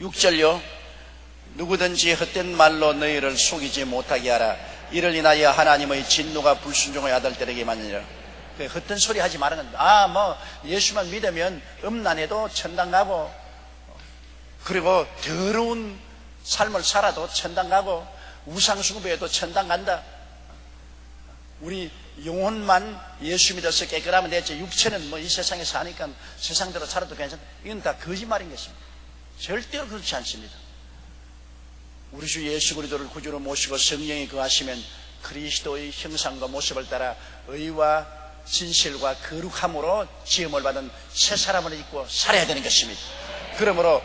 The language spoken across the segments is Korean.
6절요. 누구든지 헛된 말로 너희를 속이지 못하게 하라. 이를 인하여 하나님의 진노가 불순종의 아들들에게 맞느니라. 헛된 소리 하지 말라는 겁니다. 예수만 믿으면 음란해도 천당 가고, 그리고 더러운 삶을 살아도 천당 가고, 우상숭배해도 천당 간다. 우리 영혼만 예수 믿어서 깨끗하면 됐지, 육체는 이 세상에 사니까 세상대로 살아도 괜찮다. 이건 다 거짓말인 것입니다. 절대로 그렇지 않습니다. 우리 주 예수 그리스도를 구주로 모시고 성령이 거하시면 그리스도의 형상과 모습을 따라 의와 진실과 거룩함으로 지음을 받은 새 사람을 입고 살아야 되는 것입니다. 그러므로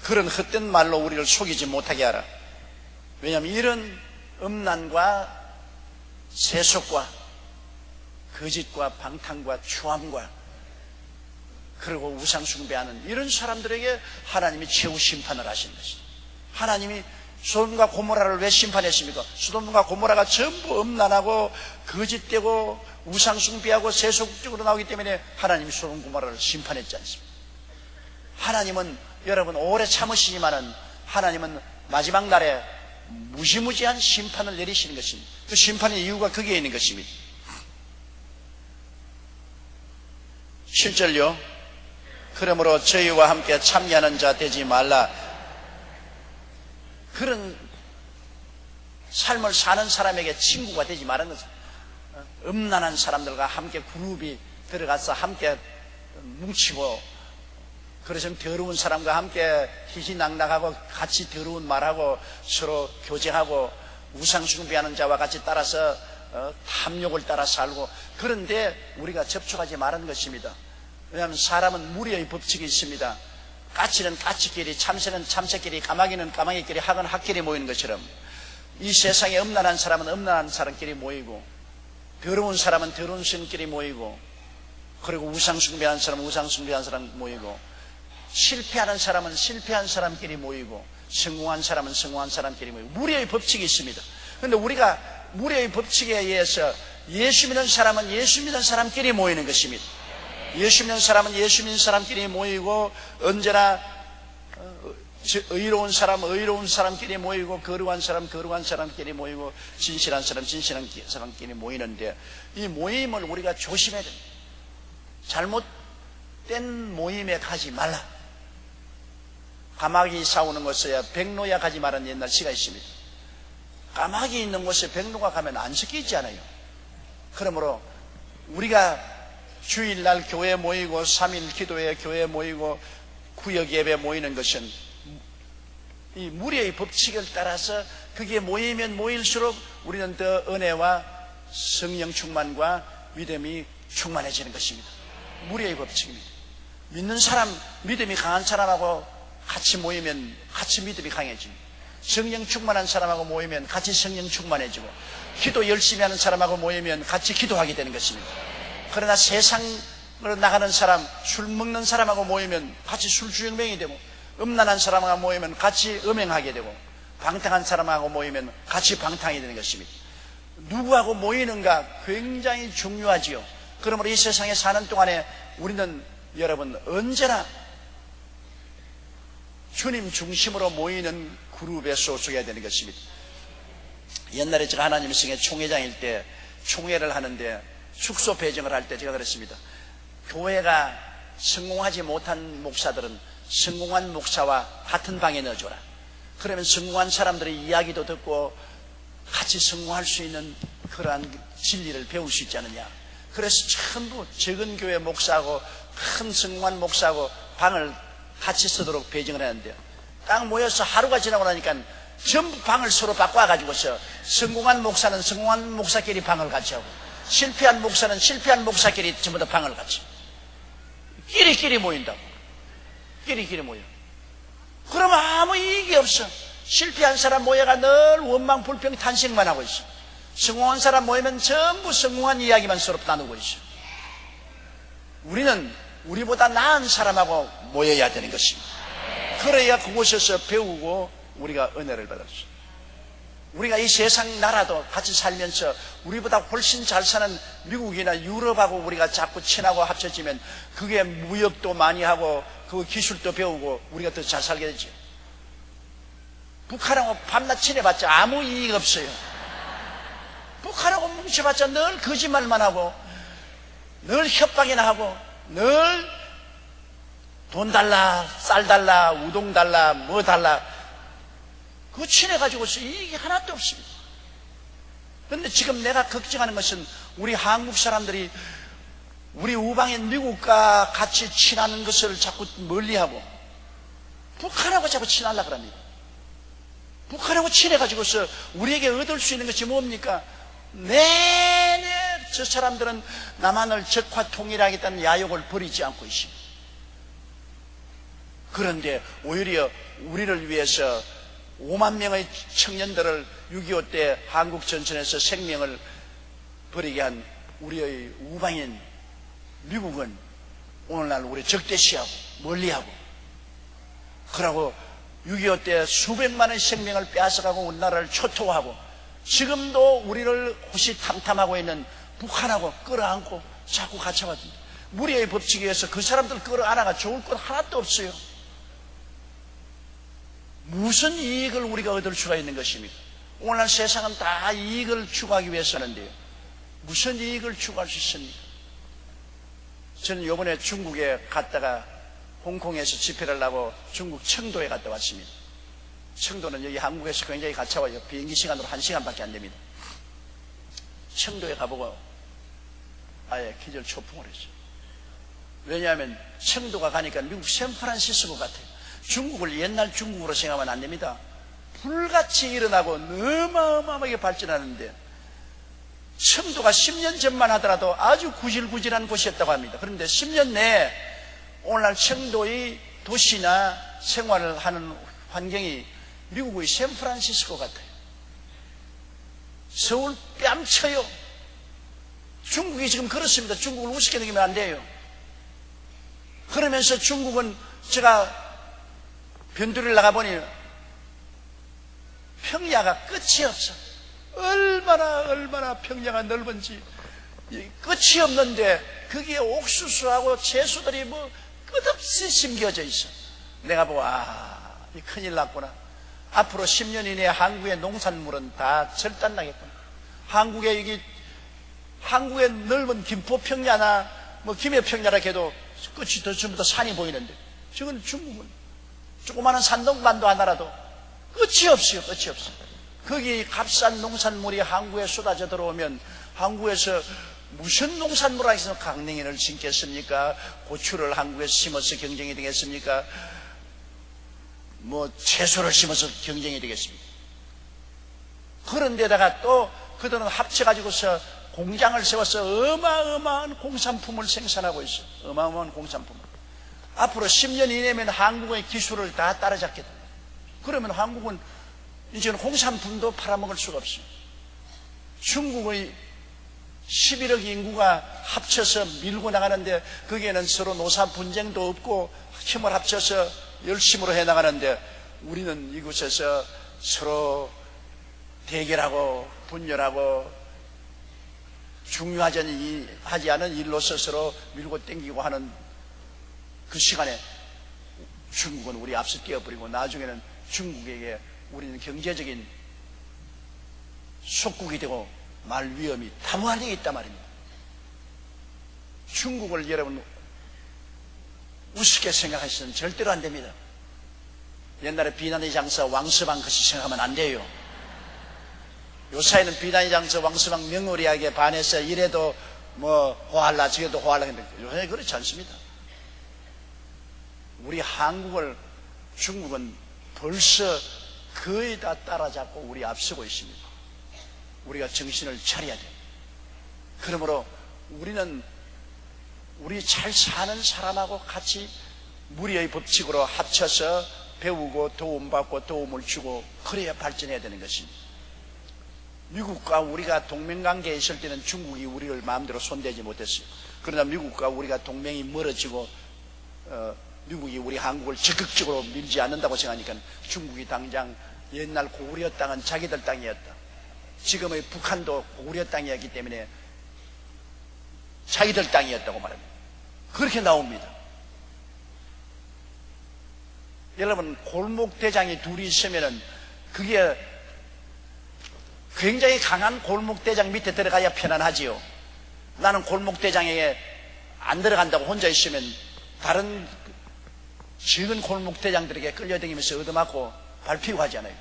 그런 헛된 말로 우리를 속이지 못하게 하라. 왜냐하면 이런 음란과 세속과 거짓과 방탕과 추함과 그리고 우상숭배하는 이런 사람들에게 하나님이 최후 심판을 하시는 것입니다. 하나님이 소돔과 고모라를 왜 심판했습니까? 소돔과 고모라가 전부 음란하고 거짓되고 우상숭배하고 세속적으로 나오기 때문에 하나님이 소돔 고모라를 심판했지 않습니까? 하나님은 여러분 오래 참으시지만은 하나님은 마지막 날에 무지무지한 심판을 내리시는 것입니다. 그 심판의 이유가 거기에 있는 것입니다. 7절요. 그러므로 저희와 함께 참여하는 자 되지 말라. 그런 삶을 사는 사람에게 친구가 되지 말라는 거죠. 음란한 사람들과 함께 그룹이 들어가서 함께 뭉치고, 그래서 더러운 사람과 함께 희희낙낙하고 같이 더러운 말하고 서로 교제하고 우상숭배하는 자와 같이 따라서 탐욕을 따라 살고, 그런데 우리가 접촉하지 말라는 것입니다. 왜냐하면 사람은 무리의 법칙이 있습니다. 까치는 까치끼리, 참새는 참새끼리, 까마귀는 까마귀끼리, 학은 학끼리 모이는 것처럼 이 세상에 음란한 사람은 음란한 사람끼리 모이고, 더러운 사람은 더러운 사람끼리 모이고, 그리고 우상숭배하는 사람은 우상숭배하는 사람 모이고, 실패하는 사람은 실패한 사람끼리 모이고, 성공한 사람은 성공한 사람끼리 모이고, 무리의 법칙이 있습니다. 그런데 우리가 무리의 법칙에 의해서 예수 믿는 사람은 예수 믿는 사람끼리 모이는 것입니다. 예수 믿는 사람은 예수 믿는 사람끼리 모이고, 언제나 의로운 사람 의로운 사람끼리 모이고, 거룩한 사람 거룩한 사람끼리 모이고, 진실한 사람 진실한 사람끼리 모이는데, 이 모임을 우리가 조심해야 됩니다. 잘못된 모임에 가지 말라. 까마귀 싸우는 곳에 백로야 가지 말라는 옛날 시가 있습니다. 까마귀 있는 곳에 백로가 가면 안 섞이지 않아요. 그러므로 우리가 주일날 교회 모이고 3일 기도회 교회 모이고 구역 예배 모이는 것은 이 무리의 법칙을 따라서 그게 모이면 모일수록 우리는 더 은혜와 성령 충만과 믿음이 충만해지는 것입니다. 무리의 법칙입니다. 믿는 사람, 믿음이 강한 사람하고 같이 모이면 같이 믿음이 강해집니다. 성령 충만한 사람하고 모이면 같이 성령 충만해지고, 기도 열심히 하는 사람하고 모이면 같이 기도하게 되는 것입니다. 그러나 세상으로 나가는 사람, 술 먹는 사람하고 모이면 같이 술주정뱅이 되고, 음란한 사람하고 모이면 같이 음행하게 되고, 방탕한 사람하고 모이면 같이 방탕이 되는 것입니다. 누구하고 모이는가 굉장히 중요하지요. 그러므로 이 세상에 사는 동안에 우리는 여러분 언제나 주님 중심으로 모이는 그룹에 소속해야 되는 것입니다. 옛날에 제가 하나님 성회 총회장일 때 총회를 하는데 숙소 배정을 할 때 제가 그랬습니다. 교회가 성공하지 못한 목사들은 성공한 목사와 같은 방에 넣어줘라. 그러면 성공한 사람들의 이야기도 듣고 같이 성공할 수 있는 그러한 진리를 배울 수 있지 않느냐. 그래서 전부 적은 교회 목사하고 큰 성공한 목사하고 방을 같이 쓰도록 배정을 했는데요. 딱 모여서 하루가 지나고 나니까 전부 방을 서로 바꿔가지고서 성공한 목사는 성공한 목사끼리 방을 같이 하고, 실패한 목사는 실패한 목사끼리 전부 다 방을 같이 끼리끼리 모인다고. 끼리끼리 모여. 그러면 아무 이익이 없어. 실패한 사람 모여가 늘 원망 불평 탄식만 하고 있어. 성공한 사람 모이면 전부 성공한 이야기만 서로 나누고 있어. 우리는 우리보다 나은 사람하고 모여야 되는 것입니다. 그래야 그곳에서 배우고 우리가 은혜를 받았어. 우리가 이 세상 나라도 같이 살면서 우리보다 훨씬 잘 사는 미국이나 유럽하고 우리가 자꾸 친하고 합쳐지면 그게 무역도 많이 하고 그 기술도 배우고 우리가 더 잘 살게 되죠. 북한하고 밤낮 친해봤자 아무 이익 없어요. 북한하고 뭉쳐봤자 늘 거짓말만 하고 늘 협박이나 하고 늘 돈 달라, 쌀 달라, 우동 달라, 뭐 달라. 그거 친해가지고서 이익이 하나도 없습니다. 그런데 지금 내가 걱정하는 것은 우리 한국 사람들이 우리 우방인 미국과 같이 친하는 것을 자꾸 멀리하고 북한하고 자꾸 친하려고 합니다. 북한하고 친해가지고서 우리에게 얻을 수 있는 것이 뭡니까? 내내 저 사람들은 남한을 적화 통일하겠다는 야욕을 버리지 않고 있습니다. 그런데 오히려 우리를 위해서 5만 명의 청년들을 6.25 때 한국 전선에서 생명을 버리게 한 우리의 우방인 미국은 오늘날 우리 적대시하고 멀리하고, 그러고 6.25 때 수백만의 생명을 빼앗아가고 우리나라를 초토화하고 지금도 우리를 호시탐탐하고 있는 북한하고 끌어안고 자꾸 갇혀가지고 무리의 법칙에 의해서 그 사람들 끌어안아가 좋을 것 하나도 없어요. 무슨 이익을 우리가 얻을 수가 있는 것입니까? 오늘날 세상은 다 이익을 추구하기 위해서 하는데요, 무슨 이익을 추구할 수 있습니까? 저는 이번에 중국에 갔다가 홍콩에서 집회를 하고 중국 청도에 갔다 왔습니다. 청도는 여기 한국에서 굉장히 가까워요. 비행기 시간으로 1시간밖에 안 됩니다. 청도에 가보고 아예 기절초풍을 했어요. 왜냐하면 청도가 가니까 미국 샌프란시스코 같아요. 중국을 옛날 중국으로 생각하면 안 됩니다. 불같이 일어나고 어마어마하게 발전하는데, 청도가 10년 전만 하더라도 아주 구질구질한 곳이었다고 합니다. 그런데 10년 내에 오늘날 청도의 도시나 생활을 하는 환경이 미국의 샌프란시스코 같아요. 서울 뺨쳐요. 중국이 지금 그렇습니다. 중국을 우습게 여기면 안 돼요. 그러면서 중국은 제가 변두리를 나가보니 평야가 끝이 없어. 얼마나 평야가 넓은지 끝이 없는데 거기에 옥수수하고 채소들이 뭐 끝없이 심겨져 있어. 내가 보고 큰일 났구나. 앞으로 10년 이내에 한국의 농산물은 다 절단나겠구나. 한국의 넓은 김포평야나 뭐 김해평야라 해도 끝이 더 전부 다 산이 보이는데, 지금 중국은 조그마한 산동반도 하나라도 끝이 없어요. 끝이 없어요. 거기 값싼 농산물이 한국에 쏟아져 들어오면 한국에서 무슨 농산물을 해서 강냉이를 심겠습니까? 고추를 한국에서 심어서 경쟁이 되겠습니까? 뭐 채소를 심어서 경쟁이 되겠습니까? 그런데다가 또 그들은 합쳐가지고서 공장을 세워서 어마어마한 공산품을 생산하고 있어요. 어마어마한 공산품을. 앞으로 10년 이내면 한국의 기술을 다 따라잡겠다. 그러면 한국은 이제는 공산품도 팔아먹을 수가 없어요. 중국의 11억 인구가 합쳐서 밀고 나가는데 거기에는 서로 노사 분쟁도 없고 힘을 합쳐서 열심으로 해나가는데, 우리는 이곳에서 서로 대결하고 분열하고 중요하지 않은 일로서 서로 밀고 땡기고 하는 그 시간에 중국은 우리 앞서 뛰어버리고 나중에는 중국에게 우리는 경제적인 속국이 되고 말 위험이 다무한에 있단 말입니다. 중국을 여러분 우습게 생각하시면 절대로 안 됩니다. 옛날에 비난의 장사 왕서방 같이 생각하면 안 돼요. 요사이는 비난의 장사 왕서방 명월이하게 반해서 이래도 뭐 호할라 저래도 호할라 했는데 요새 그렇지 않습니다. 우리 한국을 중국은 벌써 거의 다 따라잡고 우리 앞서고 있습니다. 우리가 정신을 차려야 돼요. 그러므로 우리는 우리 잘 사는 사람하고 같이 무리의 법칙으로 합쳐서 배우고 도움받고 도움을 주고 그래야 발전해야 되는 것입니다. 미국과 우리가 동맹관계에 있을 때는 중국이 우리를 마음대로 손대지 못했어요. 그러나 미국과 우리가 동맹이 멀어지고 미국이 우리 한국을 적극적으로 밀지 않는다고 생각하니까 중국이 당장 옛날 고구려 땅은 자기들 땅이었다. 지금의 북한도 고구려 땅이었기 때문에 자기들 땅이었다고 말합니다. 그렇게 나옵니다. 여러분 골목대장이 둘이 있으면은 그게 굉장히 강한 골목대장 밑에 들어가야 편안하지요. 나는 골목대장에 안 들어간다고 혼자 있으면 다른 적은 골목대장들에게 끌려다니면서 얻어맞고 밟히고 하잖아요.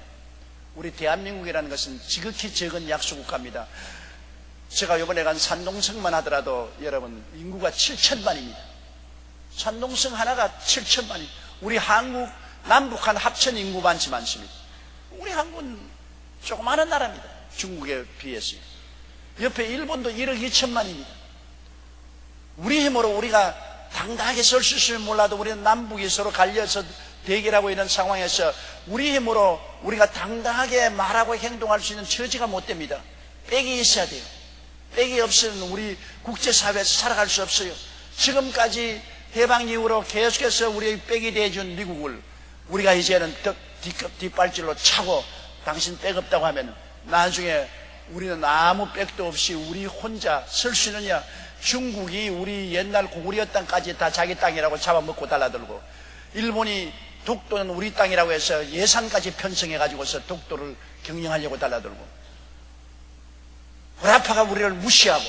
우리 대한민국이라는 것은 지극히 적은 약소국가입니다. 제가 이번에 간 산동성만 하더라도 여러분 인구가 7천만입니다. 산동성 하나가 7천만입니다. 우리 한국 남북한 합천 인구만치 많습니다. 우리 한국은 조그마한 나라입니다. 중국에 비해서. 옆에 일본도 1억 2천만입니다. 우리 힘으로 우리가 당당하게 설 수 있으면 몰라도 우리는 남북이 서로 갈려서 대결하고 있는 상황에서 우리 힘으로 우리가 당당하게 말하고 행동할 수 있는 처지가 못 됩니다. 빽이 있어야 돼요. 빽이 없으면 우리 국제사회에서 살아갈 수 없어요. 지금까지 해방 이후로 계속해서 우리의 빽이 대해준 미국을 우리가 이제는 뒷발질로 차고 당신 빽 없다고 하면 나중에 우리는 아무 빽도 없이 우리 혼자 설 수 있느냐. 중국이 우리 옛날 고구려 땅까지 다 자기 땅이라고 잡아먹고 달라들고, 일본이 독도는 우리 땅이라고 해서 예산까지 편성해가지고서 독도를 경영하려고 달라들고, 우라파가 우리를 무시하고,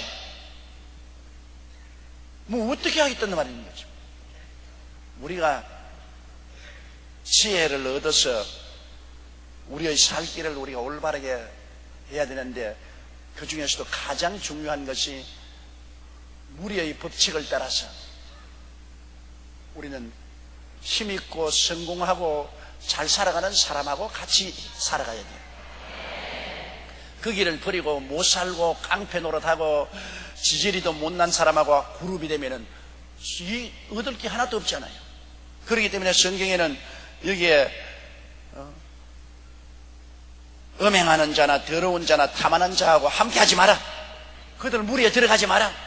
뭐 어떻게 하겠다는 말인 거죠. 우리가 지혜를 얻어서 우리의 살 길을 우리가 올바르게 해야 되는데, 그 중에서도 가장 중요한 것이 무리의 법칙을 따라서 우리는 힘있고 성공하고 잘 살아가는 사람하고 같이 살아가야 돼요. 그 길을 버리고 못 살고 깡패 노릇하고 지지리도 못난 사람하고 그룹이 되면은 얻을 게 하나도 없잖아요. 그렇기 때문에 성경에는 여기에 음행하는 자나 더러운 자나 탐하는 자하고 함께 하지 마라. 그들 무리에 들어가지 마라.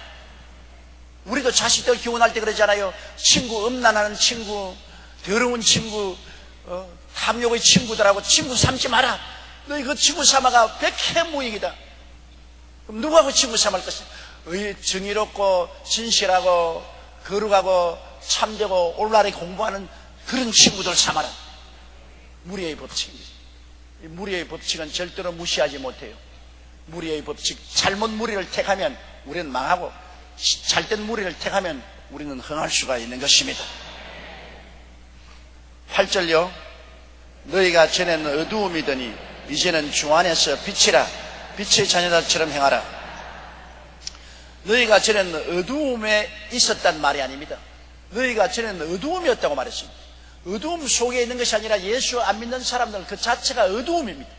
우리도 자식들 기원할 때 그러잖아요. 친구, 음란하는 친구, 더러운 친구, 탐욕의 친구들하고 친구 삼지 마라. 너희 그 친구 삼아가 백해무익이다. 그럼 누구하고 친구 삼을 것이냐? 정의롭고 진실하고 거룩하고 참되고 올바르게 공부하는 그런 친구들 삼아라. 무리의 법칙입니다. 이 무리의 법칙은 절대로 무시하지 못해요. 무리의 법칙, 잘못 무리를 택하면 우리는 망하고, 잘된 무리를 택하면 우리는 흥할 수가 있는 것입니다. 8절요. 너희가 전에는 어두움이더니 이제는 주 안에서 빛이라. 빛의 자녀들처럼 행하라. 너희가 전에는 어두움에 있었단 말이 아닙니다. 너희가 전에는 어두움이었다고 말했습니다. 어두움 속에 있는 것이 아니라 예수 안 믿는 사람들 그 자체가 어두움입니다.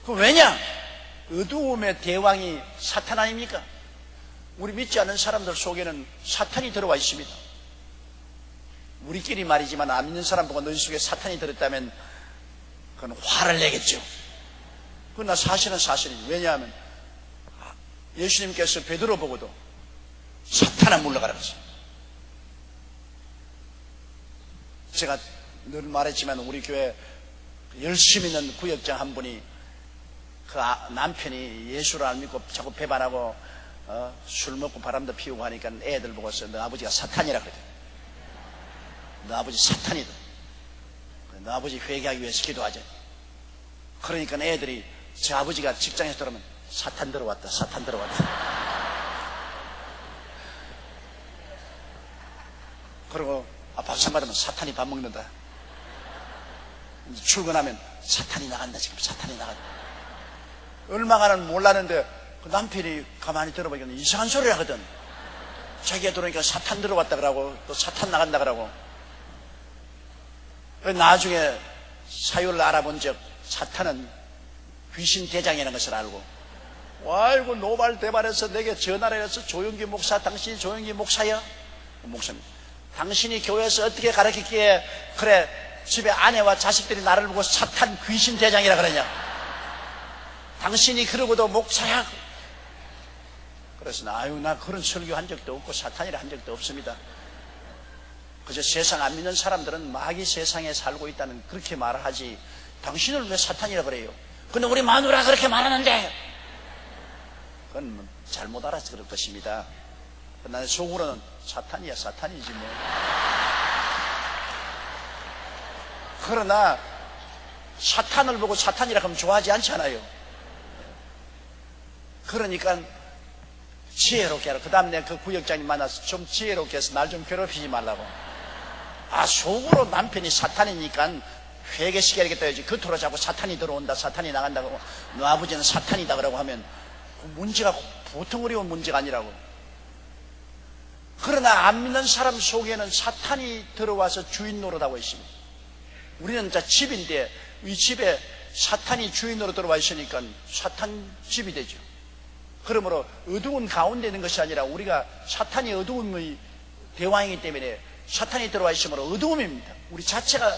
그 왜냐? 어두움의 대왕이 사탄 아닙니까? 우리 믿지 않는 사람들 속에는 사탄이 들어와 있습니다. 우리끼리 말이지만 안 믿는 사람 보고 너희 속에 사탄이 들었다면 그건 화를 내겠죠. 그러나 사실은 사실이죠. 왜냐하면 예수님께서 베드로 보고도 사탄아 물러가라 그랬어요. 제가 늘 말했지만 우리 교회 열심히 있는 구역장 한 분이 그 남편이 예수를 안 믿고 자꾸 배반하고 술 먹고 바람도 피우고 하니까 애들 보고서 너 아버지가 사탄이라 그러더니, 너 아버지 사탄이다. 너 아버지 회개하기 위해서 기도하자. 그러니까 애들이 제 아버지가 직장에서 들어오면 사탄 들어왔다, 사탄 들어왔다. 그리고 밥상 받으면 사탄이 밥 먹는다. 출근하면 사탄이 나간다. 지금 사탄이 나간다. 얼마간은 몰랐는데 그 남편이 가만히 들어보니까 이상한 소리를 하거든. 자기가 들어오니까 사탄 들어왔다 그러고 또 사탄 나간다 그러고. 나중에 사유를 알아본 적 사탄은 귀신 대장이라는 것을 알고, 아이고 노발대발해서 내게 전화를 해서 조영기 목사, 당신이 조영기 목사야? 목사입니다. 당신이 교회에서 어떻게 가르치기에 그래 집에 아내와 자식들이 나를 보고 사탄 귀신 대장이라 그러냐? 당신이 그러고도 목사야? 그래서 나 그런 설교한 적도 없고 사탄이라 한 적도 없습니다. 그저 세상 안 믿는 사람들은 마귀 세상에 살고 있다는 그렇게 말하지 당신을 왜 사탄이라 그래요? 근데 우리 마누라 그렇게 말하는데 그건 잘못 알아서 그럴 것입니다. 나는 속으로는 사탄이야 사탄이지 뭐. 그러나 사탄을 보고 사탄이라 하면 좋아하지 않잖아요. 그러니까 지혜롭게 하라. 그 다음 내 그 구역장님 만나서 좀 지혜롭게 해서 날 좀 괴롭히지 말라고. 속으로 남편이 사탄이니까 회개시켜야겠다 해야지. 겉으로 자꾸 사탄이 들어온다, 사탄이 나간다고, 너 아버지는 사탄이다 그러고 하면 그 문제가 보통 어려운 문제가 아니라고. 그러나 안 믿는 사람 속에는 사탄이 들어와서 주인 노릇하고 있습니다. 우리는 자 집인데 이 집에 사탄이 주인으로 들어와 있으니까 사탄 집이 되죠. 그러므로 어두운 가운데 있는 것이 아니라 우리가 사탄이 어두움의 대왕이기 때문에 사탄이 들어와 있으므로 어두움입니다. 우리 자체가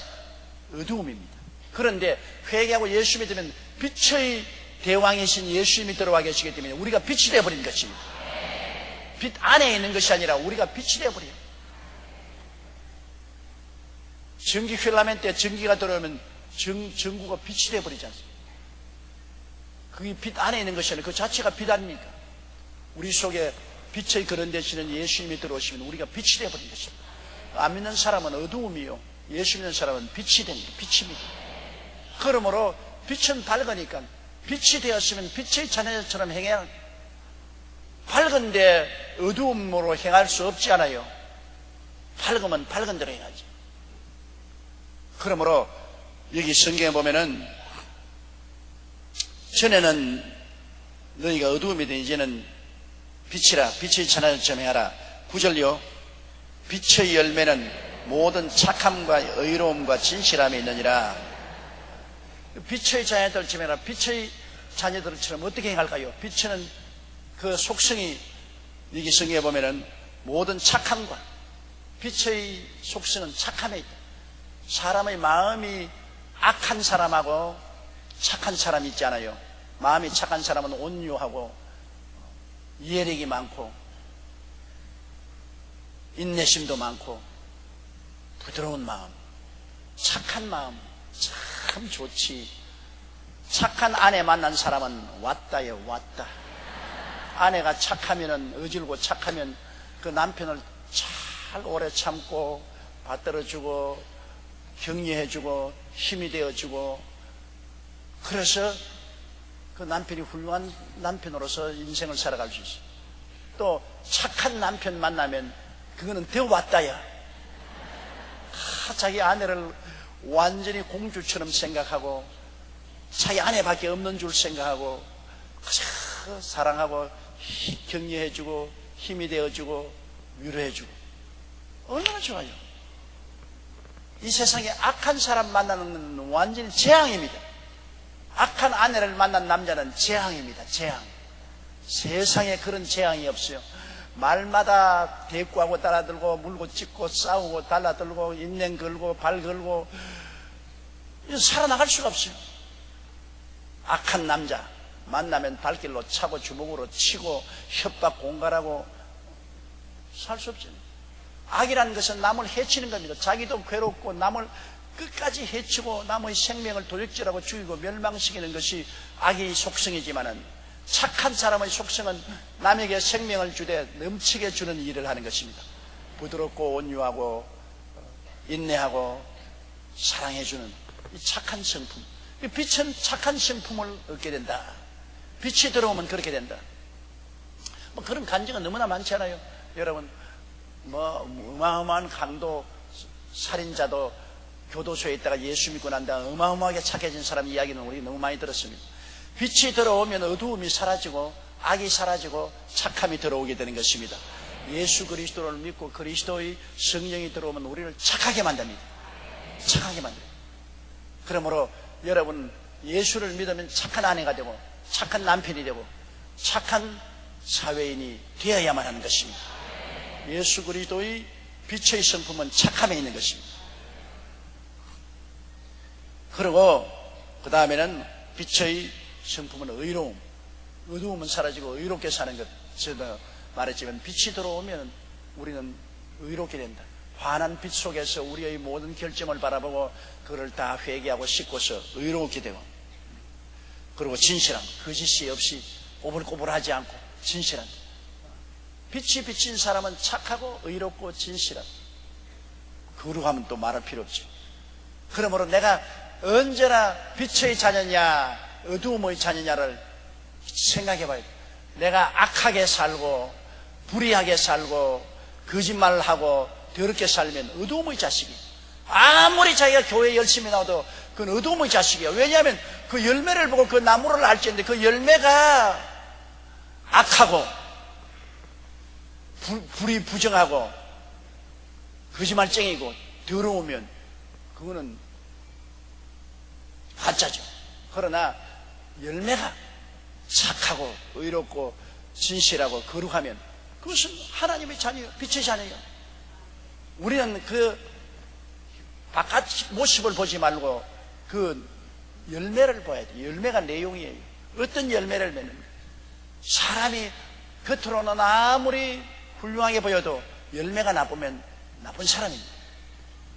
어두움입니다. 그런데 회개하고 예수 믿으면 빛의 대왕이신 예수님이 들어와 계시기 때문에 우리가 빛이 되어버린 것입니다. 빛 안에 있는 것이 아니라 우리가 빛이 되어버려요. 전기 필라멘트에 전기가 들어오면 전구가 빛이 되어버리지 않습니까? 그게 빛 안에 있는 것이 아니라 그 자체가 빛 아닙니까? 우리 속에 빛의 그런 되시는 예수님이 들어오시면 우리가 빛이 되어버린 것입니다. 안 믿는 사람은 어두움이요, 예수 믿는 사람은 빛이 됩니다. 빛입니다. 그러므로 빛은 밝으니까 빛이 되었으면 빛의 자녀처럼 행해야 합니다. 밝은데 어두움으로 행할 수 없지 않아요. 밝으면 밝은 대로 행하지. 그러므로 여기 성경에 보면은 전에는 너희가 어두움이든 이제는 빛이라, 빛의 자녀처럼 행하라. 9절요. 빛의 열매는 모든 착함과 의로움과 진실함이 있느니라. 빛의 자녀들처럼 행하라. 빛의 자녀들처럼 어떻게 행할까요? 빛은 그 속성이 여기 성경에 보면은 모든 착함과, 빛의 속성은 착함에 있다. 사람의 마음이 악한 사람하고 착한 사람이 있잖아요. 마음이 착한 사람은 온유하고 이해력이 많고 인내심도 많고 부드러운 마음, 착한 마음 참 좋지. 착한 아내 만난 사람은 왔다요, 왔다. 아내가 착하면은, 어질고 착하면 그 남편을 잘 오래 참고 받들어주고 격려해주고 힘이 되어주고, 그래서 그 남편이 훌륭한 남편으로서 인생을 살아갈 수 있어요. 또 착한 남편 만나면 그거는 더 왔다야. 자기 아내를 완전히 공주처럼 생각하고 자기 아내밖에 없는 줄 생각하고 사랑하고 격려해주고 힘이 되어주고 위로해주고, 얼마나 좋아요. 이 세상에 악한 사람 만나는 건 완전히 재앙입니다. 악한 아내를 만난 남자는 재앙입니다. 재앙. 세상에 그런 재앙이 없어요. 말마다 대꾸하고 따라들고 물고 찢고 싸우고 달라들고 인냉 걸고 발 걸고 살아나갈 수가 없어요. 악한 남자 만나면 발길로 차고 주먹으로 치고 협박 공갈하고 살 수 없죠. 악이라는 것은 남을 해치는 겁니다. 자기도 괴롭고 남을 끝까지 해치고 남의 생명을 도적질하고 죽이고 멸망시키는 것이 악의 속성이지만은, 착한 사람의 속성은 남에게 생명을 주되 넘치게 주는 일을 하는 것입니다. 부드럽고 온유하고 인내하고 사랑해주는 이 착한 성품. 빛은 착한 성품을 얻게 된다. 빛이 들어오면 그렇게 된다. 그런 간증은 너무나 많잖아요. 여러분, 어마어마한 강도 살인자도 교도소에 있다가 예수 믿고 난 다음 어마어마하게 착해진 사람 이야기는 우리 너무 많이 들었습니다. 빛이 들어오면 어두움이 사라지고 악이 사라지고 착함이 들어오게 되는 것입니다. 예수 그리스도를 믿고 그리스도의 성령이 들어오면 우리를 착하게 만듭니다. 착하게 만듭니다. 그러므로 여러분, 예수를 믿으면 착한 아내가 되고 착한 남편이 되고 착한 사회인이 되어야만 하는 것입니다. 예수 그리스도의 빛의 성품은 착함에 있는 것입니다. 그리고 그 다음에는 빛의 성품은 의로움. 어두움은 사라지고 의롭게 사는 것. 제가 말했지만 빛이 들어오면 우리는 의롭게 된다. 환한 빛 속에서 우리의 모든 결점을 바라보고 그걸 다 회개하고 씻고서 의롭게 되고, 그리고 진실함, 거짓이 없이 오불꼬불하지 않고 진실함. 빛이 비친 사람은 착하고 의롭고 진실함. 거룩하면 또 말할 필요 없지. 그러므로 내가 언제나 빛의 자녀냐 어두움의 자녀냐를 생각해 봐야 돼. 내가 악하게 살고 불의하게 살고 거짓말을 하고 더럽게 살면 어두움의 자식이, 아무리 자기가 교회에 열심히 나와도 그건 어두움의 자식이야. 왜냐하면 그 열매를 보고 그 나무를 알지는데 그 열매가 악하고 불이 부정하고 거짓말쟁이고 더러우면 그거는 가짜죠. 그러나 열매가 착하고 의롭고 진실하고 거룩하면 그것은 하나님의 자녀예요. 빛의 자녀예요. 우리는 그 바깥 모습을 보지 말고 그 열매를 봐야 돼요. 열매가 내용이에요. 어떤 열매를 맺는, 사람이 겉으로는 아무리 훌륭하게 보여도 열매가 나쁘면 나쁜 사람입니다.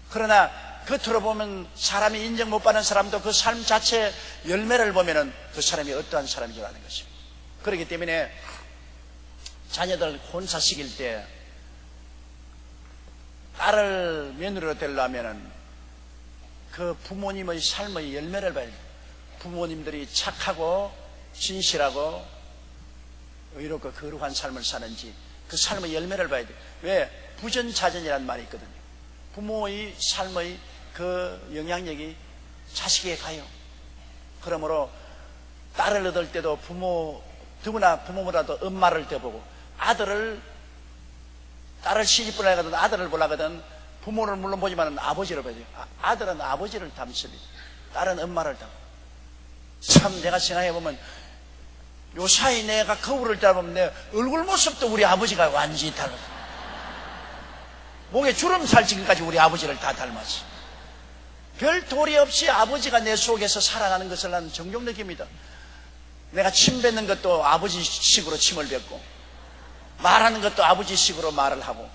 그러나 겉으로 보면 사람이 인정 못 받는 사람도 그 삶 자체 열매를 보면은 그 사람이 어떠한 사람인 줄 아는 것입니다. 그렇기 때문에 자녀들 혼자 시킬 때 딸을 며느리로 되려면은 그 부모님의 삶의 열매를 봐야 돼요. 부모님들이 착하고 진실하고 의롭고 거룩한 삶을 사는지 그 삶의 열매를 봐야 돼요. 왜? 부전자전이라는 말이 있거든요. 부모의 삶의 그 영향력이 자식에게 가요. 그러므로 딸을 얻을 때도 더구나 부모보다도 엄마를 더 보고, 딸을 시집 보려거든 아들을 보려거든 부모를 물론 보지만 아버지를 봐야 돼요. 아들은 아버지를 닮습니다. 딸은 엄마를 닮고. 참 내가 생각해보면 요사이 내가 거울을 따라보면 내 얼굴 모습도 우리 아버지가 완전히 닮았어. 목에 주름살 지금까지 우리 아버지를 다 닮았어. 별 도리 없이 아버지가 내 속에서 살아가는 것을 나는 종종 느낍니다. 내가 침 뱉는 것도 아버지식으로 침을 뱉고, 말하는 것도 아버지식으로 말을 하고,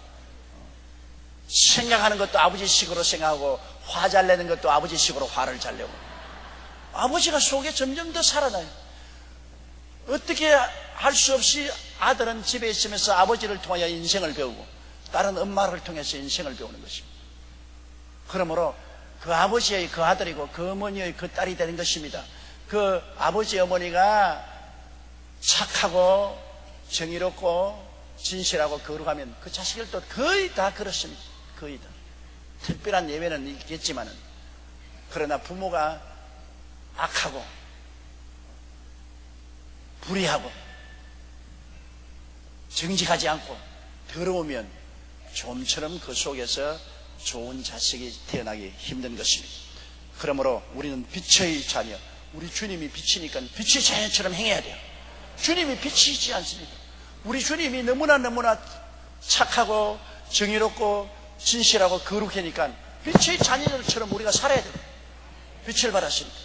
생각하는 것도 아버지식으로 생각하고, 화 잘 내는 것도 아버지식으로 화를 잘 내고, 아버지가 속에 점점 더 살아나요. 어떻게 할 수 없이 아들은 집에 있으면서 아버지를 통하여 인생을 배우고, 딸은 엄마를 통해서 인생을 배우는 것입니다. 그러므로 그 아버지의 그 아들이고 그 어머니의 그 딸이 되는 것입니다. 그 아버지 어머니가 착하고 정의롭고 진실하고 거룩하면 그 자식들도 거의 다 그렇습니다. 거의 다. 특별한 예외는 있겠지만은, 그러나 부모가 악하고 불의하고 정직하지 않고 더러우면 좀처럼 그 속에서 좋은 자식이 태어나기 힘든 것입니다. 그러므로 우리는 빛의 자녀, 우리 주님이 빛이니까 빛의 자녀처럼 행해야 돼요. 주님이 빛이지 않습니까? 우리 주님이 너무나 착하고 정의롭고 진실하고 거룩하니까 빛의 자녀들처럼 우리가 살아야 돼요. 빛을 발하시니까.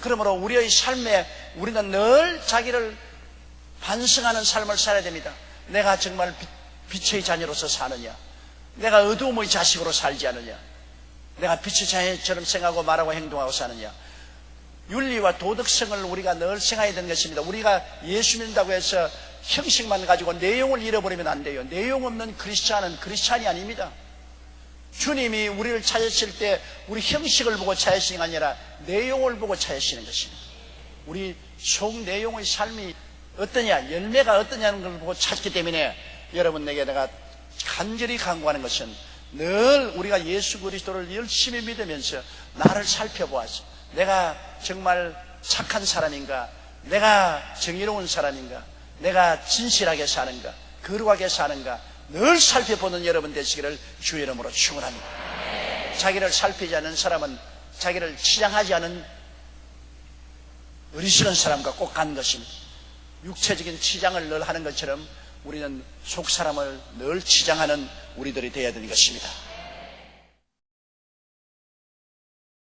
그러므로 우리의 삶에 우리는 늘 자기를 반성하는 삶을 살아야 됩니다. 내가 정말 빛의 자녀로서 사느냐, 내가 어두움의 자식으로 살지 않느냐, 내가 빛의 자녀처럼 생각하고 말하고 행동하고 사느냐. 윤리와 도덕성을 우리가 늘 생각해야 되는 것입니다. 우리가 예수 믿는다고 해서 형식만 가지고 내용을 잃어버리면 안 돼요. 내용 없는 크리스찬은 크리스찬이 아닙니다. 주님이 우리를 찾으실 때 우리 형식을 보고 찾으시는 게 아니라 내용을 보고 찾으시는 것입니다. 우리 속 내용의 삶이 어떠냐, 열매가 어떠냐는 걸 보고 찾기 때문에 여러분, 내가 간절히 간구하는 것은 늘 우리가 예수 그리스도를 열심히 믿으면서 나를 살펴보아서 내가 정말 착한 사람인가, 내가 정의로운 사람인가, 내가 진실하게 사는가, 거룩하게 사는가 늘 살펴보는 여러분 되시기를 주의 이름으로 축원합니다. 자기를 살피지 않는 사람은 자기를 치장하지 않은 어리석은 사람과 꼭 같은 것입니다. 육체적인 치장을 늘 하는 것처럼 우리는 속 사람을 늘 치장하는 우리들이 되어야 되는 것입니다.